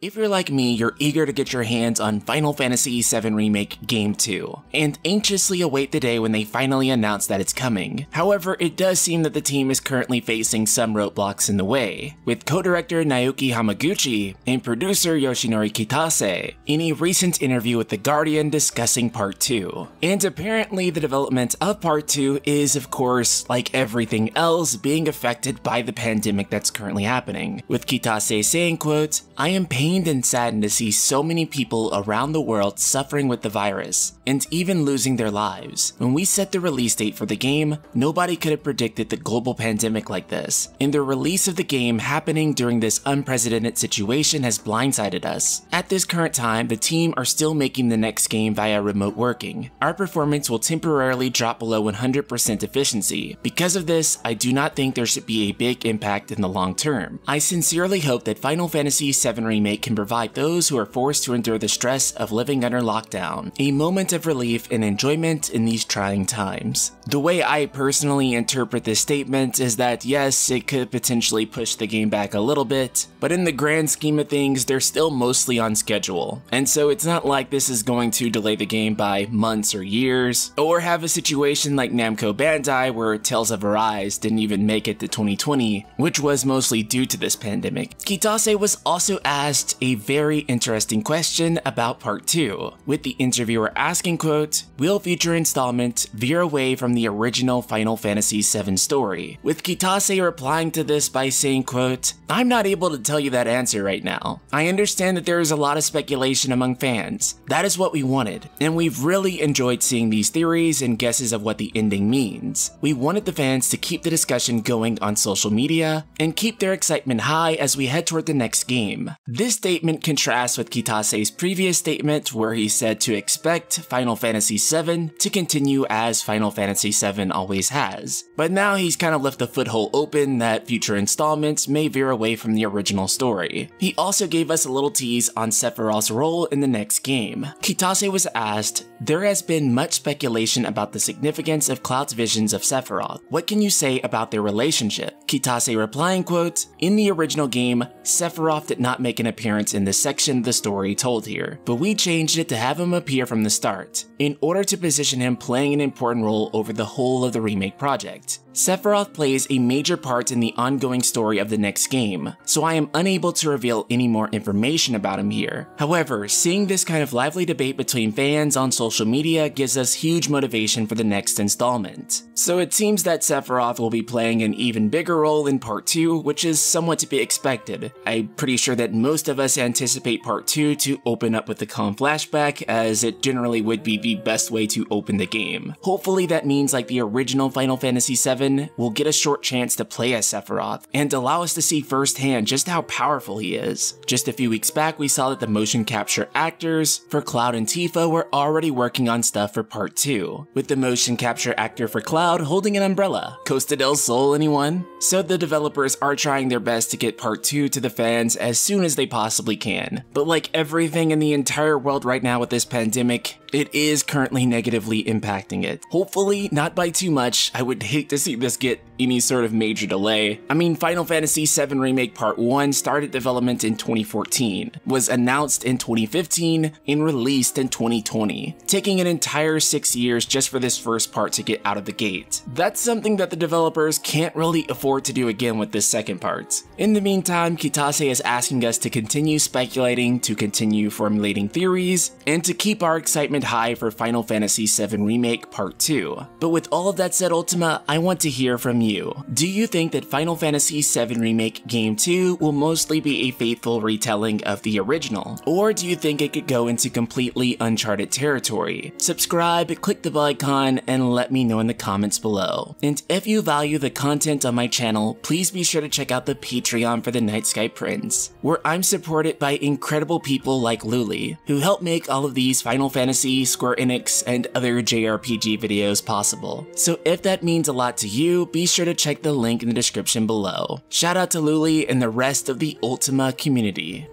If you're like me, you're eager to get your hands on Final Fantasy VII Remake Game 2, and anxiously await the day when they finally announce that it's coming. However, it does seem that the team is currently facing some roadblocks in the way, with co-director Naoki Hamaguchi and producer Yoshinori Kitase in a recent interview with The Guardian discussing Part 2. And apparently the development of Part 2 is, of course, like everything else, being affected by the pandemic that's currently happening, with Kitase saying, quote, "I am pained and saddened to see so many people around the world suffering with the virus, and even losing their lives. When we set the release date for the game, nobody could have predicted the global pandemic like this, and the release of the game happening during this unprecedented situation has blindsided us. At this current time, the team are still making the next game via remote working. Our performance will temporarily drop below 100% efficiency. Because of this, I do not think there should be a big impact in the long term. I sincerely hope that Final Fantasy VII Remake can provide those who are forced to endure the stress of living under lockdown a moment of relief and enjoyment in these trying times." The way I personally interpret this statement is that yes, it could potentially push the game back a little bit, but in the grand scheme of things, they're still mostly on schedule, and so it's not like this is going to delay the game by months or years, or have a situation like Namco Bandai where Tales of Arise didn't even make it to 2020, which was mostly due to this pandemic. Kitase was also asked a very interesting question about Part 2, with the interviewer asking, quote, "Will future installment veer away from the original Final Fantasy VII story?" With Kitase replying to this by saying, quote, "I'm not able to tell you that answer right now. I understand that there is a lot of speculation among fans. That is what we wanted, and we've really enjoyed seeing these theories and guesses of what the ending means. We wanted the fans to keep the discussion going on social media and keep their excitement high as we head toward the next game." This statement contrasts with Kitase's previous statement where he said to expect Final Fantasy VII to continue as Final Fantasy VII always has, but now he's kind of left the foothold open that future installments may veer away from the original story. He also gave us a little tease on Sephiroth's role in the next game. Kitase was asked, "There has been much speculation about the significance of Cloud's visions of Sephiroth. What can you say about their relationship?" Kitase replying, quote, "In the original game, Sephiroth did not make an appearance in this section of the story told here, but we changed it to have him appear from the start, in order to position him playing an important role over the whole of the remake project. Sephiroth plays a major part in the ongoing story of the next game, so I am unable to reveal any more information about him here. However, seeing this kind of lively debate between fans on social media gives us huge motivation for the next installment. So it seems that Sephiroth will be playing an even bigger role in Part 2, which is somewhat to be expected. I'm pretty sure that most of us anticipate Part 2 to open up with the Khan flashback, as it generally would be the best way to open the game. Hopefully that means like the original Final Fantasy VII, we'll get a short chance to play as Sephiroth, and allow us to see firsthand just how powerful he is. Just a few weeks back, we saw that the motion capture actors for Cloud and Tifa were already working on stuff for Part 2, with the motion capture actor for Cloud holding an umbrella. Costa del Sol, anyone? So the developers are trying their best to get Part 2 to the fans as soon as they possibly can. But like everything in the entire world right now with this pandemic, it is currently negatively impacting it. Hopefully not by too much. I would hate to see this get any sort of major delay. I mean, Final Fantasy VII Remake Part 1 started development in 2014, was announced in 2015, and released in 2020, taking an entire 6 years just for this first part to get out of the gate. That's something that the developers can't really afford to do again with this second part. In the meantime, Kitase is asking us to continue speculating, to continue formulating theories, and to keep our excitement high for Final Fantasy VII Remake Part 2. But with all of that said, Ultima, I want to hear from you. Do you think that Final Fantasy VII Remake Game 2 will mostly be a faithful retelling of the original? Or do you think it could go into completely uncharted territory? Subscribe, click the bell icon, and let me know in the comments below. And if you value the content on my channel, please be sure to check out the Patreon for the Night Sky Prince, where I'm supported by incredible people like Luli, who help make all of these Final Fantasy, Square Enix, and other JRPG videos possible. So if that means a lot to you, be sure to check the link in the description below. Shout out to Luli and the rest of the Ultima community.